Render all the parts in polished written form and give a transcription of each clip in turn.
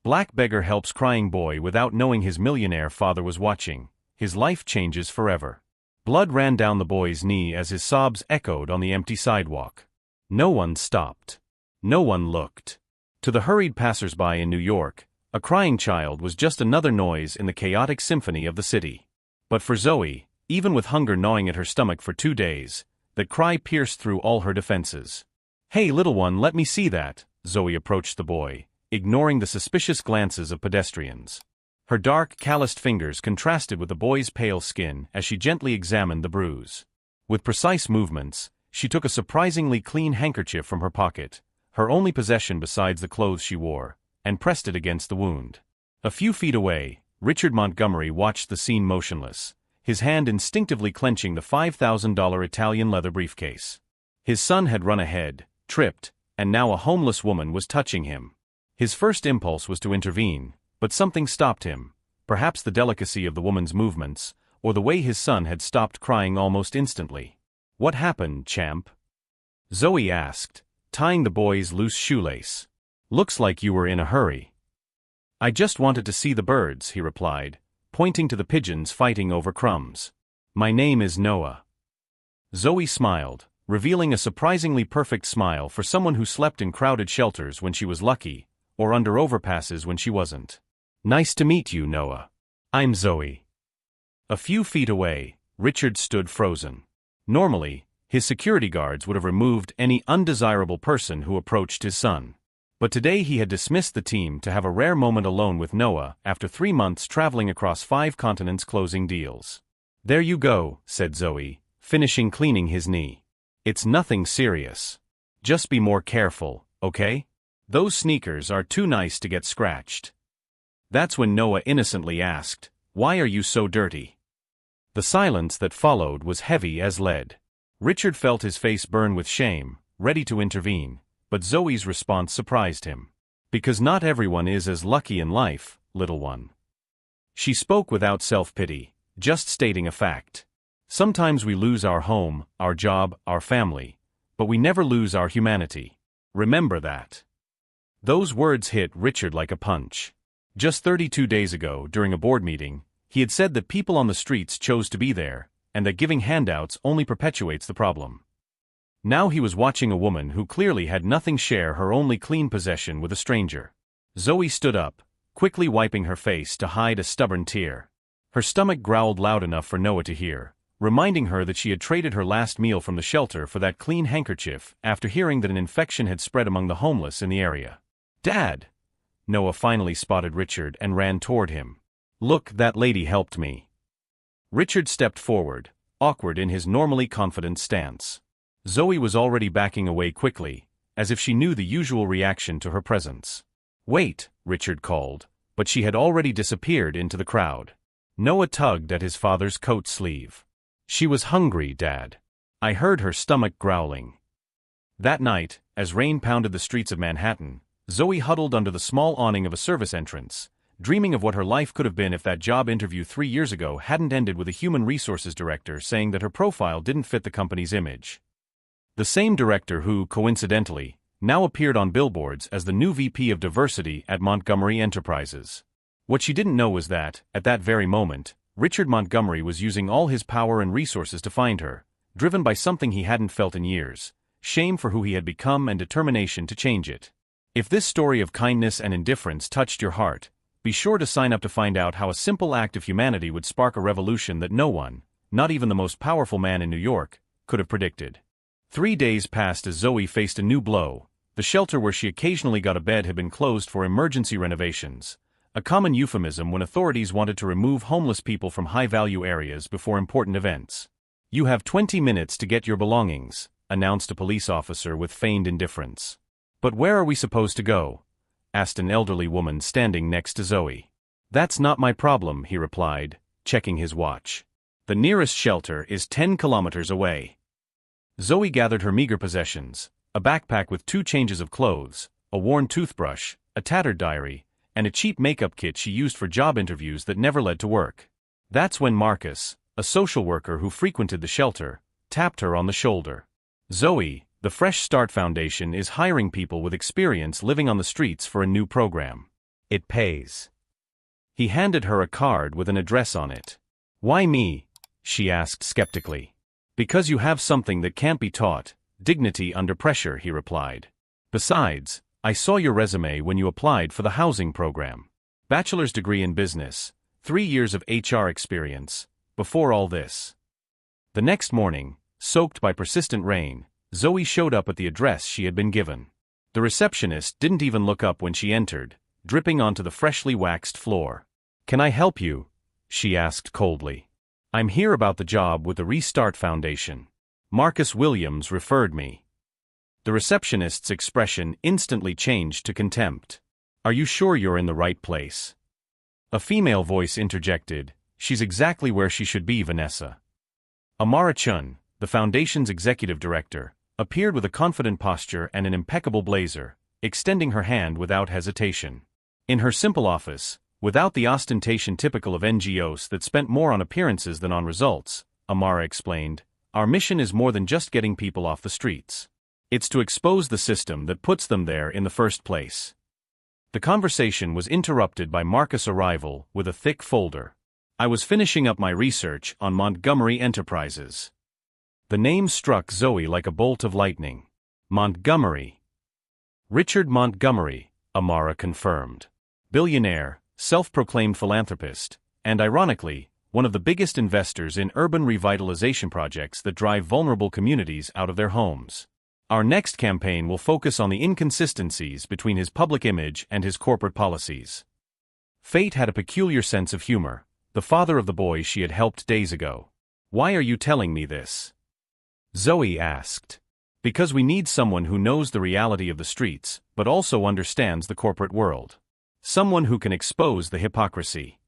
Black beggar helps crying boy without knowing his millionaire father was watching. His life changes forever. Blood ran down the boy's knee as his sobs echoed on the empty sidewalk. No one stopped. No one looked. To the hurried passers-by in New York, a crying child was just another noise in the chaotic symphony of the city. But for Zoe, even with hunger gnawing at her stomach for 2 days, that cry pierced through all her defenses. "Hey little one, let me see that." Zoe approached the boy, ignoring the suspicious glances of pedestrians. Her dark, calloused fingers contrasted with the boy's pale skin as she gently examined the bruise. With precise movements, she took a surprisingly clean handkerchief from her pocket, her only possession besides the clothes she wore, and pressed it against the wound. A few feet away, Richard Montgomery watched the scene motionless, his hand instinctively clenching the $5,000 Italian leather briefcase. His son had run ahead, tripped, and now a homeless woman was touching him. His first impulse was to intervene, but something stopped him, perhaps the delicacy of the woman's movements, or the way his son had stopped crying almost instantly. "What happened, champ?" Zoe asked, tying the boy's loose shoelace. "Looks like you were in a hurry." "I just wanted to see the birds," he replied, pointing to the pigeons fighting over crumbs. "My name is Noah." Zoe smiled, revealing a surprisingly perfect smile for someone who slept in crowded shelters when she was lucky, or under overpasses when she wasn't. "Nice to meet you, Noah. I'm Zoe." A few feet away, Richard stood frozen. Normally, his security guards would have removed any undesirable person who approached his son. But today he had dismissed the team to have a rare moment alone with Noah after 3 months traveling across 5 continents closing deals. "There you go," said Zoe, finishing cleaning his knee. "It's nothing serious. Just be more careful, okay? Those sneakers are too nice to get scratched." That's when Noah innocently asked, "Why are you so dirty?" The silence that followed was heavy as lead. Richard felt his face burn with shame, ready to intervene, but Zoe's response surprised him. "Because not everyone is as lucky in life, little one." She spoke without self-pity, just stating a fact. Sometimes we lose our home, our job, our family, but we never lose our humanity. Remember that. Those words hit Richard like a punch. Just 32 days ago, during a board meeting, he had said that people on the streets chose to be there, and that giving handouts only perpetuates the problem. Now he was watching a woman who clearly had nothing share her only clean possession with a stranger. Zoe stood up, quickly wiping her face to hide a stubborn tear. Her stomach growled loud enough for Noah to hear, reminding her that she had traded her last meal from the shelter for that clean handkerchief after hearing that an infection had spread among the homeless in the area. "Dad!" Noah finally spotted Richard and ran toward him. "Look, that lady helped me." Richard stepped forward, awkward in his normally confident stance. Zoe was already backing away quickly, as if she knew the usual reaction to her presence. "Wait," Richard called, but she had already disappeared into the crowd. Noah tugged at his father's coat sleeve. "She was hungry, Dad. I heard her stomach growling." That night, as rain pounded the streets of Manhattan, Zoe huddled under the small awning of a service entrance, dreaming of what her life could have been if that job interview 3 years ago hadn't ended with a human resources director saying that her profile didn't fit the company's image. The same director who, coincidentally, now appeared on billboards as the new VP of Diversity at Montgomery Enterprises. What she didn't know was that, at that very moment, Richard Montgomery was using all his power and resources to find her, driven by something he hadn't felt in years, shame for who he had become and determination to change it. If this story of kindness and indifference touched your heart, be sure to sign up to find out how a simple act of humanity would spark a revolution that no one, not even the most powerful man in New York, could have predicted. 3 days passed as Zoe faced a new blow. The shelter where she occasionally got a bed had been closed for emergency renovations, a common euphemism when authorities wanted to remove homeless people from high-value areas before important events. "You have 20 minutes to get your belongings," announced a police officer with feigned indifference. "But where are we supposed to go?" asked an elderly woman standing next to Zoe. "That's not my problem," he replied, checking his watch. "The nearest shelter is 10 kilometers away." Zoe gathered her meager possessions, a backpack with 2 changes of clothes, a worn toothbrush, a tattered diary, and a cheap makeup kit she used for job interviews that never led to work. That's when Marcus, a social worker who frequented the shelter, tapped her on the shoulder. "Zoe, the Fresh Start Foundation is hiring people with experience living on the streets for a new program. It pays. He handed her a card with an address on it. Why me? She asked skeptically. Because you have something that can't be taught, dignity under pressure, he replied. Besides, I saw your resume when you applied for the housing program. Bachelor's degree in business, 3 years of HR experience, before all this. The next morning, soaked by persistent rain, Zoe showed up at the address she had been given. The receptionist didn't even look up when she entered, dripping onto the freshly waxed floor. Can I help you? She asked coldly. I'm here about the job with the Restart Foundation. Marcus Williams referred me. The receptionist's expression instantly changed to contempt. Are you sure you're in the right place? A female voice interjected, She's exactly where she should be, Vanessa. Amara Chun, the foundation's executive director, appeared with a confident posture and an impeccable blazer, extending her hand without hesitation. In her simple office, without the ostentation typical of NGOs that spent more on appearances than on results, Amara explained, our mission is more than just getting people off the streets. It's to expose the system that puts them there in the first place. The conversation was interrupted by Marcus' arrival with a thick folder. I was finishing up my research on Montgomery Enterprises. The name struck Zoe like a bolt of lightning. Montgomery. Richard Montgomery, Amara confirmed. Billionaire, self-proclaimed philanthropist, and ironically, one of the biggest investors in urban revitalization projects that drive vulnerable communities out of their homes. Our next campaign will focus on the inconsistencies between his public image and his corporate policies. Fate had a peculiar sense of humor, the father of the boy she had helped days ago. Why are you telling me this? Zoe asked. Because we need someone who knows the reality of the streets, but also understands the corporate world. Someone who can expose the hypocrisy.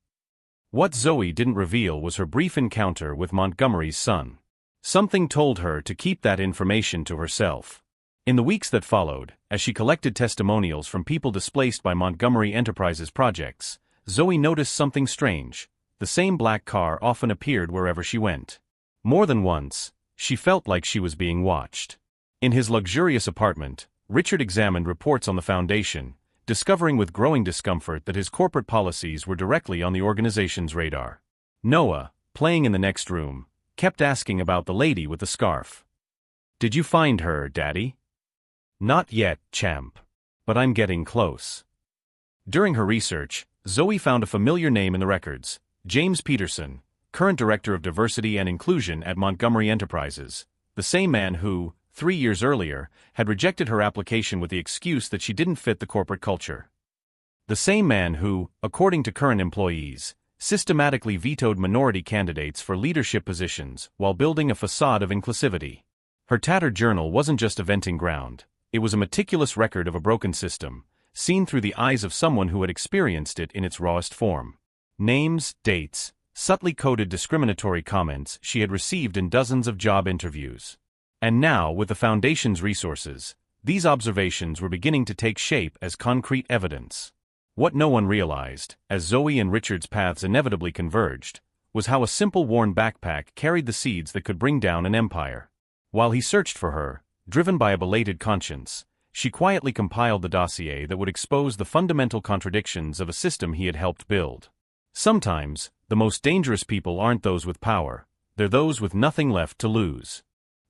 What Zoe didn't reveal was her brief encounter with Montgomery's son. Something told her to keep that information to herself. In the weeks that followed, as she collected testimonials from people displaced by Montgomery Enterprises projects, Zoe noticed something strange. The same black car often appeared wherever she went. More than once, she felt like she was being watched. In his luxurious apartment, Richard examined reports on the foundation, discovering with growing discomfort that his corporate policies were directly on the organization's radar. Noah, playing in the next room, kept asking about the lady with the scarf. Did you find her, Daddy? Not yet, champ. But I'm getting close. During her research, Zoe found a familiar name in the records, James Peterson, current Director of Diversity and Inclusion at Montgomery Enterprises, the same man who, 3 years earlier, had rejected her application with the excuse that she didn't fit the corporate culture. The same man who, according to current employees, systematically vetoed minority candidates for leadership positions while building a facade of inclusivity. Her tattered journal wasn't just a venting ground, it was a meticulous record of a broken system, seen through the eyes of someone who had experienced it in its rawest form. Names, dates, subtly coded discriminatory comments she had received in dozens of job interviews. And now, with the Foundation's resources, these observations were beginning to take shape as concrete evidence. What no one realized, as Zoe and Richard's paths inevitably converged, was how a simple worn backpack carried the seeds that could bring down an empire. While he searched for her, driven by a belated conscience, she quietly compiled the dossier that would expose the fundamental contradictions of a system he had helped build. Sometimes, the most dangerous people aren't those with power, they're those with nothing left to lose.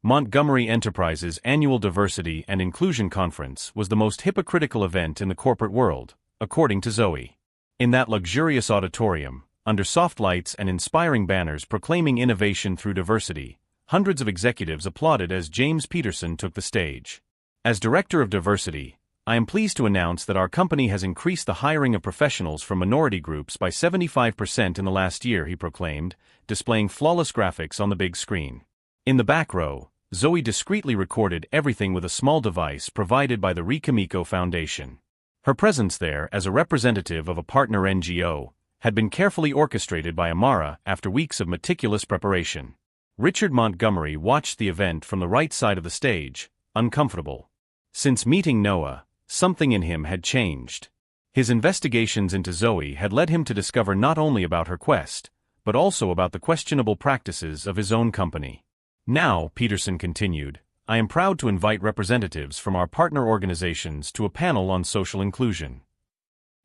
Montgomery Enterprises' annual Diversity and Inclusion Conference was the most hypocritical event in the corporate world, according to Zoe. In that luxurious auditorium, under soft lights and inspiring banners proclaiming innovation through diversity, hundreds of executives applauded as James Peterson took the stage. As Director of Diversity, I am pleased to announce that our company has increased the hiring of professionals from minority groups by 75% in the last year, he proclaimed, displaying flawless graphics on the big screen. In the back row, Zoe discreetly recorded everything with a small device provided by the Ricamico Foundation. Her presence there as a representative of a partner NGO had been carefully orchestrated by Amara after weeks of meticulous preparation. Richard Montgomery watched the event from the right side of the stage, uncomfortable. Since meeting Noah, something in him had changed. His investigations into Zoe had led him to discover not only about her quest, but also about the questionable practices of his own company. Now, Peterson continued, I am proud to invite representatives from our partner organizations to a panel on social inclusion.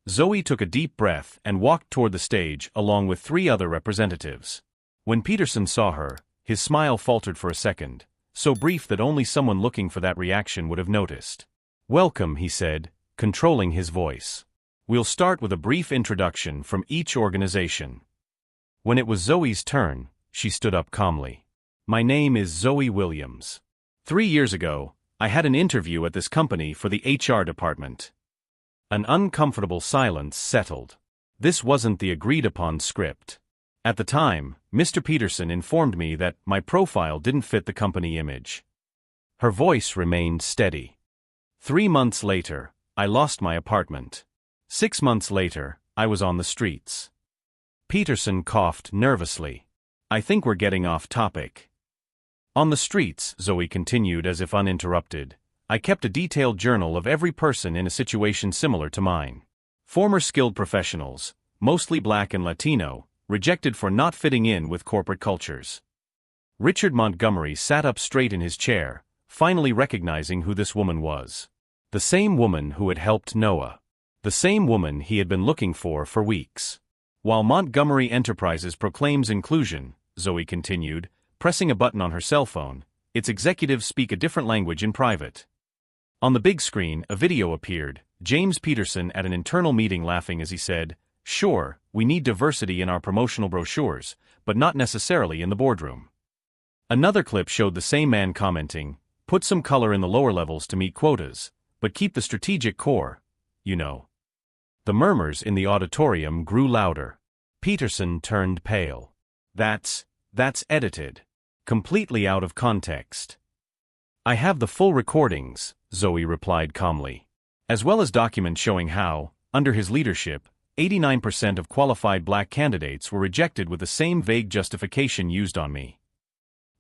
Zoe took a deep breath and walked toward the stage along with 3 other representatives. When Peterson saw her, his smile faltered for a second, so brief that only someone looking for that reaction would have noticed. "Welcome," he said, controlling his voice. "We'll start with a brief introduction from each organization." When it was Zoe's turn, she stood up calmly. "My name is Zoe Williams. 3 years ago, I had an interview at this company for the HR department." An uncomfortable silence settled. This wasn't the agreed-upon script. At the time, Mr. Peterson informed me that my profile didn't fit the company image. Her voice remained steady. 3 months later, I lost my apartment. 6 months later, I was on the streets. Peterson coughed nervously. "I think we're getting off topic." "On the streets," Zoe continued as if uninterrupted, "I kept a detailed journal of every person in a situation similar to mine. Former skilled professionals, mostly Black and Latino, rejected for not fitting in with corporate cultures." Richard Montgomery sat up straight in his chair, finally recognizing who this woman was. The same woman who had helped Noah. The same woman he had been looking for weeks. "While Montgomery Enterprises proclaims inclusion," Zoe continued, pressing a button on her cell phone, "its executives speak a different language in private." On the big screen, a video appeared, James Peterson at an internal meeting laughing as he said, "Sure, we need diversity in our promotional brochures, but not necessarily in the boardroom." Another clip showed the same man commenting, "Put some color in the lower levels to meet quotas, but keep the strategic core, you know." The murmurs in the auditorium grew louder. Peterson turned pale. That's edited. Completely out of context." "I have the full recordings," Zoe replied calmly, "as well as documents showing how, under his leadership, 89% of qualified Black candidates were rejected with the same vague justification used on me."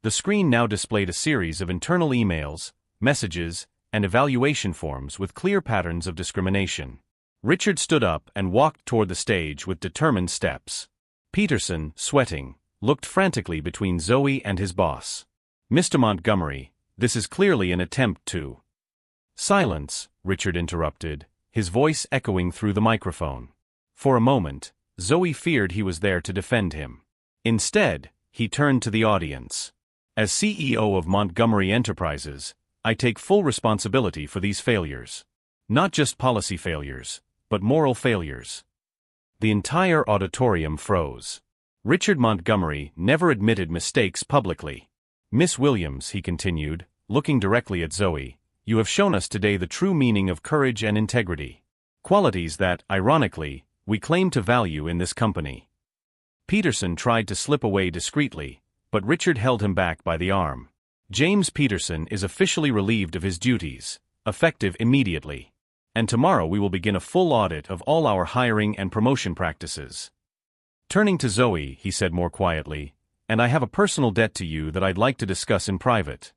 The screen now displayed a series of internal emails, messages, and evaluation forms with clear patterns of discrimination. Richard stood up and walked toward the stage with determined steps. Peterson, sweating, looked frantically between Zoe and his boss. "Mr. Montgomery, this is clearly an attempt to—" "Silence," Richard interrupted, his voice echoing through the microphone. For a moment, Zoe feared he was there to defend him. Instead, he turned to the audience. "As CEO of Montgomery Enterprises, I take full responsibility for these failures. Not just policy failures, but moral failures." The entire auditorium froze. Richard Montgomery never admitted mistakes publicly. "Miss Williams," he continued, looking directly at Zoe, "you have shown us today the true meaning of courage and integrity. Qualities that, ironically, we claim to value in this company." Peterson tried to slip away discreetly, but Richard held him back by the arm. "James Peterson is officially relieved of his duties, effective immediately. And tomorrow we will begin a full audit of all our hiring and promotion practices." Turning to Zoe, he said more quietly, "And I have a personal debt to you that I'd like to discuss in private."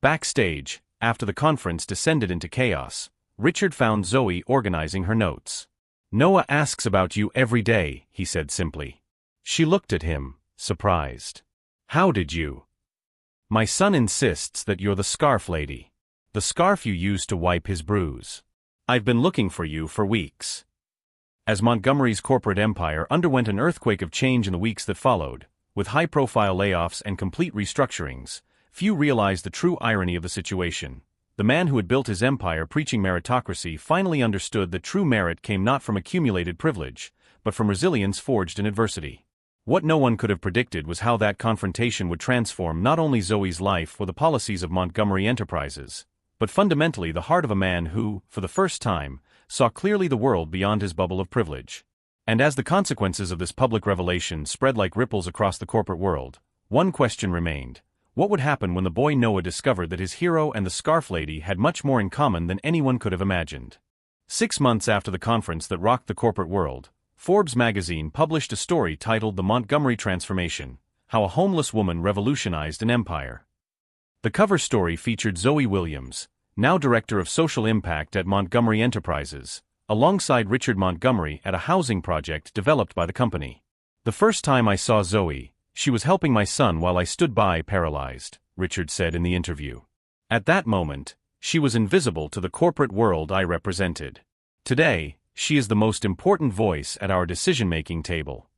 Backstage, after the conference descended into chaos, Richard found Zoe organizing her notes. "Noah asks about you every day," he said simply. She looked at him, surprised. "How did you?" "My son insists that you're the scarf lady. The scarf you used to wipe his bruise. I've been looking for you for weeks." As Montgomery's corporate empire underwent an earthquake of change in the weeks that followed, with high-profile layoffs and complete restructurings, few realized the true irony of the situation. The man who had built his empire preaching meritocracy finally understood that true merit came not from accumulated privilege, but from resilience forged in adversity. What no one could have predicted was how that confrontation would transform not only Zoe's life or the policies of Montgomery Enterprises, but fundamentally the heart of a man who, for the first time, saw clearly the world beyond his bubble of privilege. And as the consequences of this public revelation spread like ripples across the corporate world, one question remained. What would happen when the boy Noah discovered that his hero and the scarf lady had much more in common than anyone could have imagined? 6 months after the conference that rocked the corporate world, Forbes magazine published a story titled The Montgomery Transformation: How a Homeless Woman Revolutionized an Empire. The cover story featured Zoe Williams, now Director of Social Impact at Montgomery Enterprises, alongside Richard Montgomery at a housing project developed by the company. "The first time I saw Zoe, she was helping my son while I stood by paralyzed," Richard said in the interview. "At that moment, she was invisible to the corporate world I represented. Today, She is the most important voice at our decision-making table.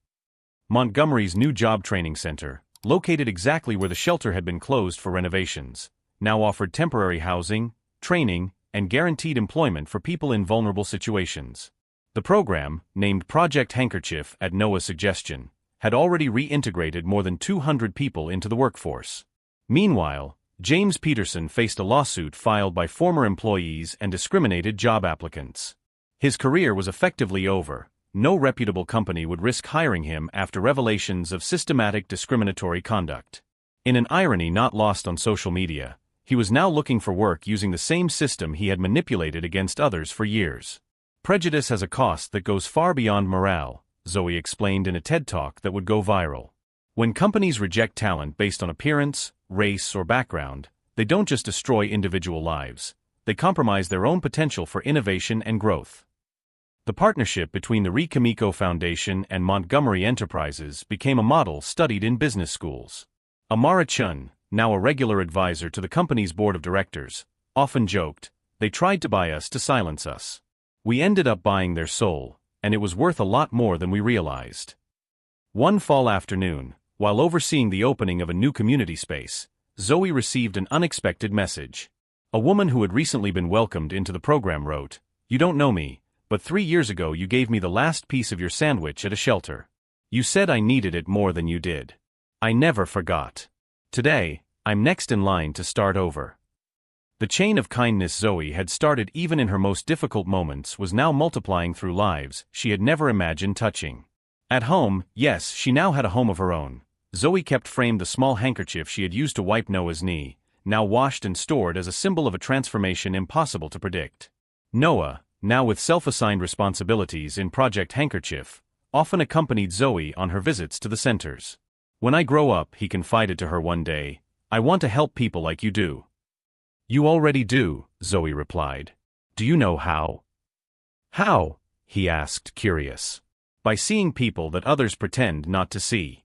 Montgomery's new job training center, located exactly where the shelter had been closed for renovations, now offered temporary housing, training, and guaranteed employment for people in vulnerable situations. The program, named Project Handkerchief at Noah's suggestion, had already reintegrated more than 200 people into the workforce. Meanwhile, James Peterson faced a lawsuit filed by former employees and discriminated job applicants. His career was effectively over. No reputable company would risk hiring him after revelations of systematic discriminatory conduct. In an irony not lost on social media, he was now looking for work using the same system he had manipulated against others for years. Prejudice has a cost that goes far beyond morale, Zoe explained in a TED Talk that would go viral. When companies reject talent based on appearance, race, or background, they don't just destroy individual lives, they compromise their own potential for innovation and growth. The partnership between the Kimiko Foundation and Montgomery Enterprises became a model studied in business schools. Amara Chun, now a regular advisor to the company's board of directors, often joked, "They tried to buy us to silence us. We ended up buying their soul, and it was worth a lot more than we realized." One fall afternoon, while overseeing the opening of a new community space, Zoe received an unexpected message. A woman who had recently been welcomed into the program wrote, "You don't know me, but 3 years ago you gave me the last piece of your sandwich at a shelter. You said I needed it more than you did. I never forgot. Today, I'm next in line to start over." The chain of kindness Zoe had started even in her most difficult moments was now multiplying through lives she had never imagined touching. At home, yes, she now had a home of her own. Zoe kept framed the small handkerchief she had used to wipe Noah's knee, now washed and stored as a symbol of a transformation impossible to predict. Noah, now with self-assigned responsibilities in Project Handkerchief, often accompanied Zoe on her visits to the centers. "When I grow up," he confided to her one day, "I want to help people like you do." "You already do," Zoe replied. "Do you know how?" "How?" he asked, curious. "By seeing people that others pretend not to see."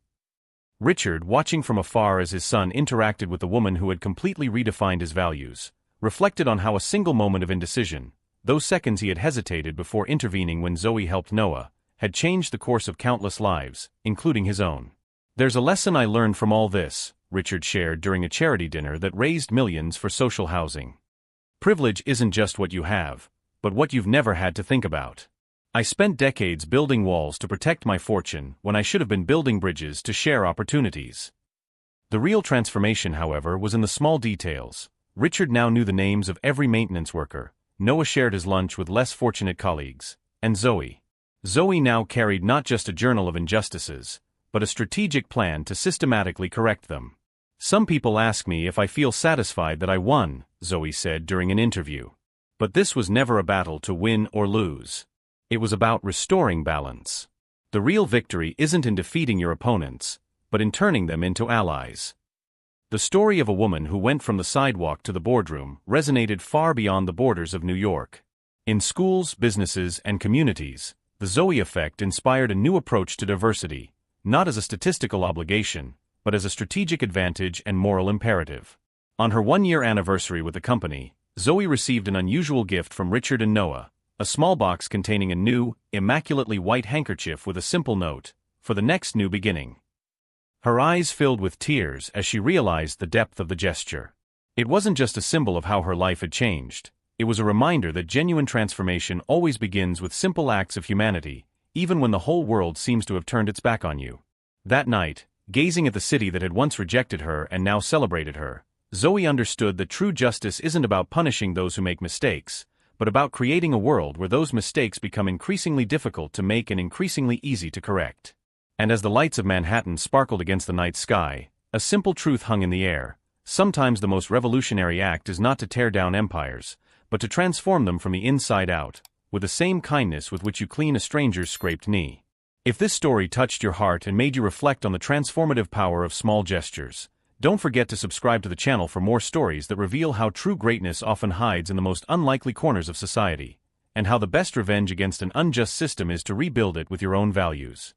Richard, watching from afar as his son interacted with the woman who had completely redefined his values, reflected on how a single moment of indecision, those seconds he had hesitated before intervening when Zoe helped Noah, had changed the course of countless lives, including his own. "There's a lesson I learned from all this," Richard shared during a charity dinner that raised millions for social housing. "Privilege isn't just what you have, but what you've never had to think about. I spent decades building walls to protect my fortune when I should have been building bridges to share opportunities." The real transformation, however, was in the small details. Richard now knew the names of every maintenance worker, Noah shared his lunch with less fortunate colleagues, and Zoe now carried not just a journal of injustices, but a strategic plan to systematically correct them. "Some people ask me if I feel satisfied that I won," Zoe said during an interview. "But this was never a battle to win or lose. It was about restoring balance. The real victory isn't in defeating your opponents, but in turning them into allies." The story of a woman who went from the sidewalk to the boardroom resonated far beyond the borders of New York. In schools, businesses, and communities, the Zoe effect inspired a new approach to diversity, not as a statistical obligation, but as a strategic advantage and moral imperative. On her one-year anniversary with the company, Zoe received an unusual gift from Richard and Noah, a small box containing a new, immaculately white handkerchief with a simple note, "For the next new beginning." Her eyes filled with tears as she realized the depth of the gesture. It wasn't just a symbol of how her life had changed, it was a reminder that genuine transformation always begins with simple acts of humanity, even when the whole world seems to have turned its back on you. That night, gazing at the city that had once rejected her and now celebrated her, Zoe understood that true justice isn't about punishing those who make mistakes, but about creating a world where those mistakes become increasingly difficult to make and increasingly easy to correct. And as the lights of Manhattan sparkled against the night sky, a simple truth hung in the air: sometimes the most revolutionary act is not to tear down empires, but to transform them from the inside out, with the same kindness with which you clean a stranger's scraped knee. If this story touched your heart and made you reflect on the transformative power of small gestures, don't forget to subscribe to the channel for more stories that reveal how true greatness often hides in the most unlikely corners of society, and how the best revenge against an unjust system is to rebuild it with your own values.